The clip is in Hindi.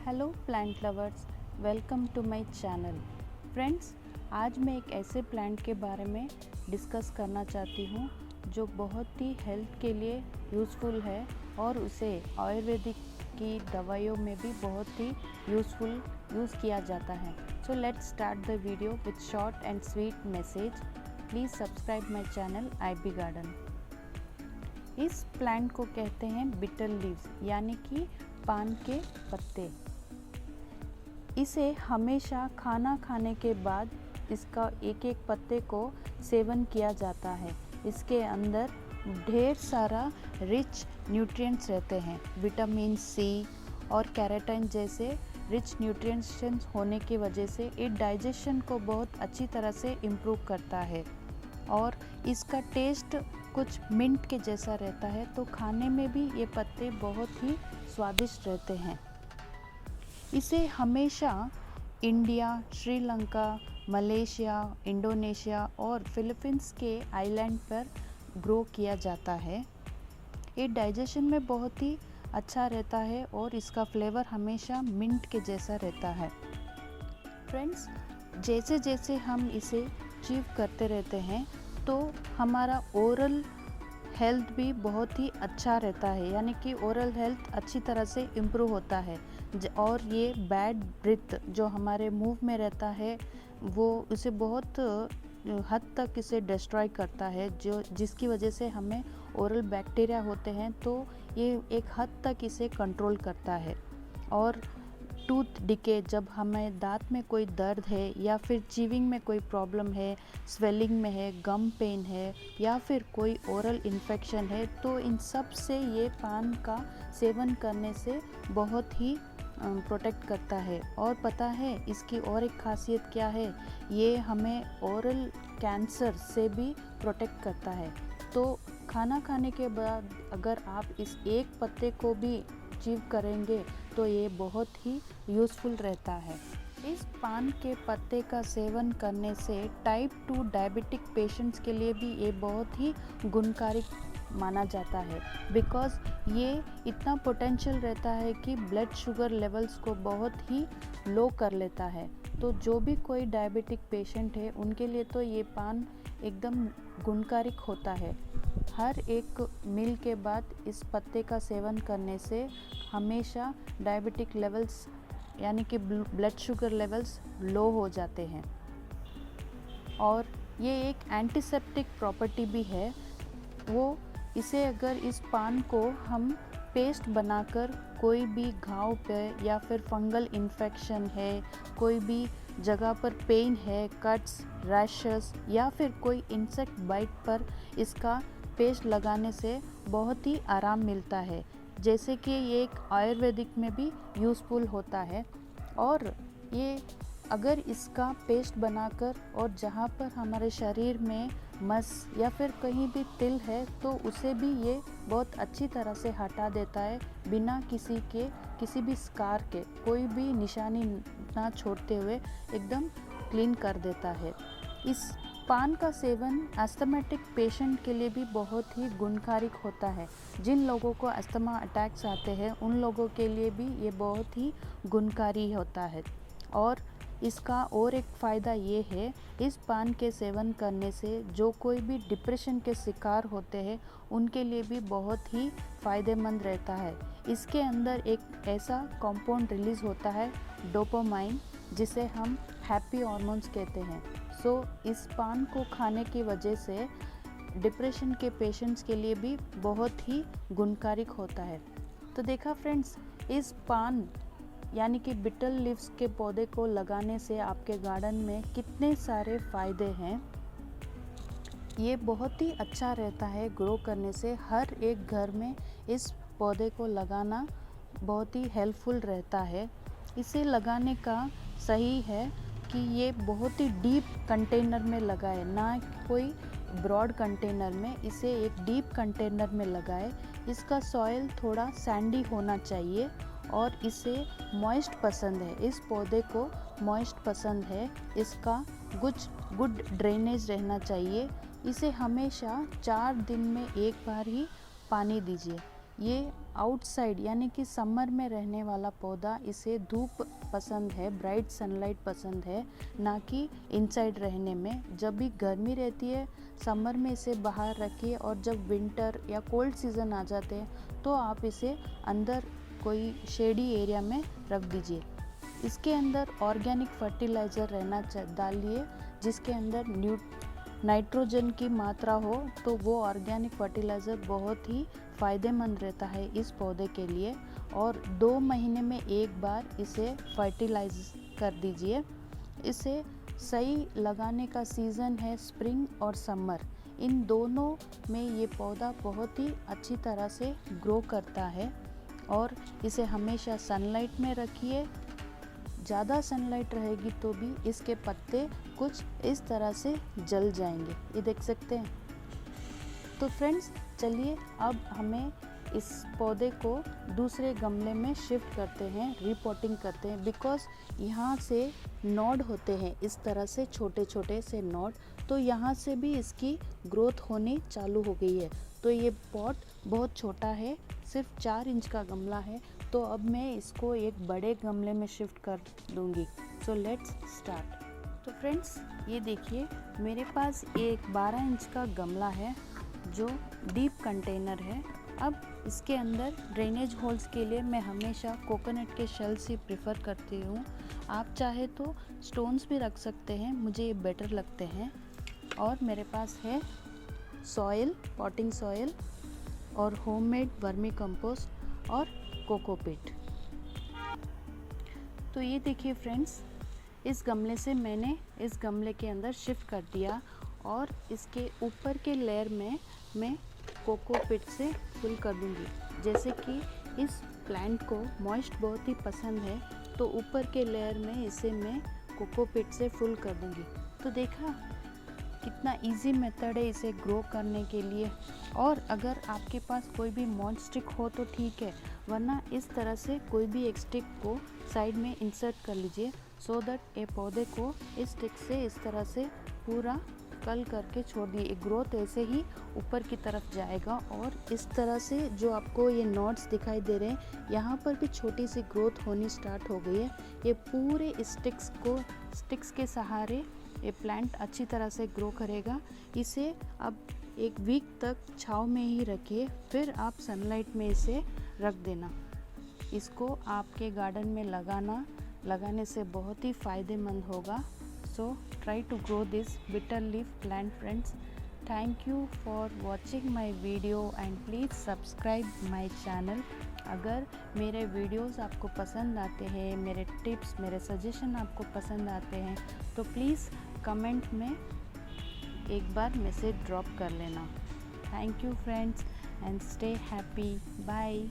Hello plant lovers, welcome to my channel. Friends, आज मैं एक ऐसे प्लांट के बारे में डिस्कस करना चाहती हूँ जो बहुत ही हेल्थ के लिए यूज़फुल है और उसे आयुर्वेदिक की दवाइयों में भी बहुत ही यूज़ किया जाता है। So let's start the video with short and sweet message. Please subscribe my channel IB garden. इस प्लांट को कहते हैं बिटर लीव्स, यानी कि पान के पत्ते। इसे हमेशा खाना खाने के बाद इसका एक एक पत्ते को सेवन किया जाता है। इसके अंदर ढेर सारा रिच न्यूट्रिएंट्स रहते हैं। विटामिन C और कैरोटीन जैसे रिच न्यूट्रिएंट्स होने की वजह से ये डाइजेशन को बहुत अच्छी तरह से इम्प्रूव करता है और इसका टेस्ट कुछ मिंट के जैसा रहता है, तो खाने में भी ये पत्ते बहुत ही स्वादिष्ट रहते हैं। इसे हमेशा इंडिया, श्रीलंका, मलेशिया, इंडोनेशिया और फिलीपींस के आइलैंड पर ग्रो किया जाता है। ये डाइजेशन में बहुत ही अच्छा रहता है और इसका फ्लेवर हमेशा मिंट के जैसा रहता है। फ्रेंड्स, जैसे जैसे हम इसे च्यू करते रहते हैं तो हमारा ओरल हेल्थ भी बहुत ही अच्छा रहता है, यानी कि ओरल हेल्थ अच्छी तरह से इम्प्रूव होता है और ये बैड ब्रीथ जो हमारे मुंह में रहता है वो उसे बहुत हद तक इसे डिस्ट्रॉय करता है, जो जिसकी वजह से हमें ओरल बैक्टीरिया होते हैं तो ये एक हद तक इसे कंट्रोल करता है। और टूथ डिके, जब हमें दांत में कोई दर्द है या फिर चीविंग में कोई प्रॉब्लम है, स्वेलिंग में है, गम पेन है या फिर कोई ओरल इन्फेक्शन है, तो इन सब से ये पान का सेवन करने से बहुत ही प्रोटेक्ट करता है। और पता है इसकी और एक खासियत क्या है, ये हमें ओरल कैंसर से भी प्रोटेक्ट करता है। तो खाना खाने के बाद अगर आप इस एक पत्ते को भी च्यू करेंगे तो ये बहुत ही यूज़फुल रहता है। इस पान के पत्ते का सेवन करने से टाइप 2 डायबिटिक पेशेंट्स के लिए भी ये बहुत ही गुणकारी माना जाता है, बिकॉज़ ये इतना पोटेंशियल रहता है कि ब्लड शुगर लेवल्स को बहुत ही लो कर लेता है। तो जो भी कोई डायबिटिक पेशेंट है उनके लिए तो ये पान एकदम गुणकारिक होता है। हर एक मील के बाद इस पत्ते का सेवन करने से हमेशा डायबिटिक लेवल्स यानी कि ब्लड शुगर लेवल्स लो हो जाते हैं। और ये एक एंटीसेप्टिक प्रॉपर्टी भी है। वो इसे अगर इस पान को हम पेस्ट बनाकर कोई भी घाव पे या फिर फंगल इन्फेक्शन है, कोई भी जगह पर पेन है, कट्स, रैशेस या फिर कोई इंसेक्ट बाइट पर इसका पेस्ट लगाने से बहुत ही आराम मिलता है। जैसे कि ये एक आयुर्वेदिक में भी यूज़फुल होता है। और ये अगर इसका पेस्ट बनाकर और जहाँ पर हमारे शरीर में मस या फिर कहीं भी तिल है तो उसे भी ये बहुत अच्छी तरह से हटा देता है, बिना किसी भी स्कार के, कोई भी निशानी ना छोड़ते हुए एकदम क्लीन कर देता है। इस पान का सेवन एस्थमेटिक पेशेंट के लिए भी बहुत ही गुणकारिक होता है। जिन लोगों को अस्थमा अटैक्स आते हैं उन लोगों के लिए भी ये बहुत ही गुणकारी होता है। और इसका और एक फ़ायदा ये है, इस पान के सेवन करने से जो कोई भी डिप्रेशन के शिकार होते हैं उनके लिए भी बहुत ही फ़ायदेमंद रहता है। इसके अंदर एक ऐसा कंपाउंड रिलीज़ होता है डोपामाइन, जिसे हम हैप्पी हार्मोन्स कहते हैं। सो इस पान को खाने की वजह से डिप्रेशन के पेशेंट्स के लिए भी बहुत ही गुणकारिक होता है। तो देखा फ्रेंड्स, इस पान यानी कि बिटर लीव्स के पौधे को लगाने से आपके गार्डन में कितने सारे फ़ायदे हैं। ये बहुत ही अच्छा रहता है ग्रो करने से। हर एक घर में इस पौधे को लगाना बहुत ही हेल्पफुल रहता है। इसे लगाने का सही है कि ये बहुत ही डीप कंटेनर में लगाए, ना कोई ब्रॉड कंटेनर में। इसे एक डीप कंटेनर में लगाए। इसका सॉइल थोड़ा सैंडी होना चाहिए और इसे मॉइस्ट पसंद है। इस पौधे को मॉइस्ट पसंद है। इसका गुड ड्रेनेज रहना चाहिए। इसे हमेशा 4 दिन में एक बार ही पानी दीजिए। ये आउटसाइड यानी कि समर में रहने वाला पौधा, इसे धूप पसंद है, ब्राइट सनलाइट पसंद है, ना कि इनसाइड रहने में। जब भी गर्मी रहती है समर में इसे बाहर रखिए, और जब विंटर या कोल्ड सीज़न आ जाते हैं तो आप इसे अंदर कोई शेडी एरिया में रख दीजिए। इसके अंदर ऑर्गेनिक फर्टिलाइज़र डालिए, जिसके अंदर नाइट्रोजन की मात्रा हो, तो वो ऑर्गेनिक फर्टिलाइज़र बहुत ही फ़ायदेमंद रहता है इस पौधे के लिए। और 2 महीने में एक बार इसे फर्टिलाइज कर दीजिए। इसे सही लगाने का सीज़न है स्प्रिंग और समर, इन दोनों में ये पौधा बहुत ही अच्छी तरह से ग्रो करता है। और इसे हमेशा सनलाइट में रखिए। ज़्यादा सनलाइट रहेगी तो भी इसके पत्ते कुछ इस तरह से जल जाएंगे, ये देख सकते हैं। तो फ्रेंड्स चलिए अब हमें इस पौधे को दूसरे गमले में शिफ्ट करते हैं, रिपोर्टिंग करते हैं, बिकॉज़ यहाँ से नोड होते हैं इस तरह से, छोटे छोटे से नोड, तो यहाँ से भी इसकी ग्रोथ होनी चालू हो गई है। तो ये पॉट बहुत छोटा है, सिर्फ 4 इंच का गमला है, तो अब मैं इसको एक बड़े गमले में शिफ्ट कर दूँगी। So let's start. तो फ्रेंड्स ये देखिए, मेरे पास एक 12 इंच का गमला है जो डीप कंटेनर है। अब इसके अंदर ड्रेनेज होल्स के लिए मैं हमेशा कोकोनट के शेल्स ही प्रेफर करती हूँ। आप चाहे तो स्टोन्स भी रख सकते हैं, मुझे ये बेटर लगते हैं। और मेरे पास है सॉइल, पॉटिंग सॉइल, और होममेड वर्मी कंपोस्ट और कोकोपीट। तो ये देखिए फ्रेंड्स, इस गमले से मैंने इस गमले के अंदर शिफ्ट कर दिया, और इसके ऊपर के लेयर में मैं कोकोपीट से फिल कर दूंगी। जैसे कि इस प्लांट को मॉइस्ट बहुत ही पसंद है, तो ऊपर के लेयर में इसे मैं कोकोपीट से फिल कर दूंगी। तो देखा कितना इजी मेथड है इसे ग्रो करने के लिए। और अगर आपके पास कोई भी मॉड स्टिक हो तो ठीक है, वरना इस तरह से कोई भी एक स्टिक को साइड में इंसर्ट कर लीजिए, सो दैट ये पौधे को इस स्टिक से इस तरह से पूरा कल करके छोड़ दिए। ग्रोथ ऐसे ही ऊपर की तरफ जाएगा, और इस तरह से जो आपको ये नोड्स दिखाई दे रहे हैं, यहाँ पर भी छोटी सी ग्रोथ होनी स्टार्ट हो गई है। ये पूरे स्टिक्स के सहारे ये प्लांट अच्छी तरह से ग्रो करेगा। इसे अब 1 वीक तक छाँव में ही रखिए, फिर आप सनलाइट में इसे रख देना। इसको आपके गार्डन में लगाने से बहुत ही फ़ायदेमंद होगा। So try to grow this bitter leaf plant, friends. Thank you for watching my video and please subscribe my channel. अगर मेरे वीडियोस आपको पसंद आते हैं, मेरे टिप्स, मेरे सजेशन आपको पसंद आते हैं, तो प्लीज़ कमेंट में एक बार मैसेज ड्रॉप कर लेना। Thank you friends and stay happy. Bye.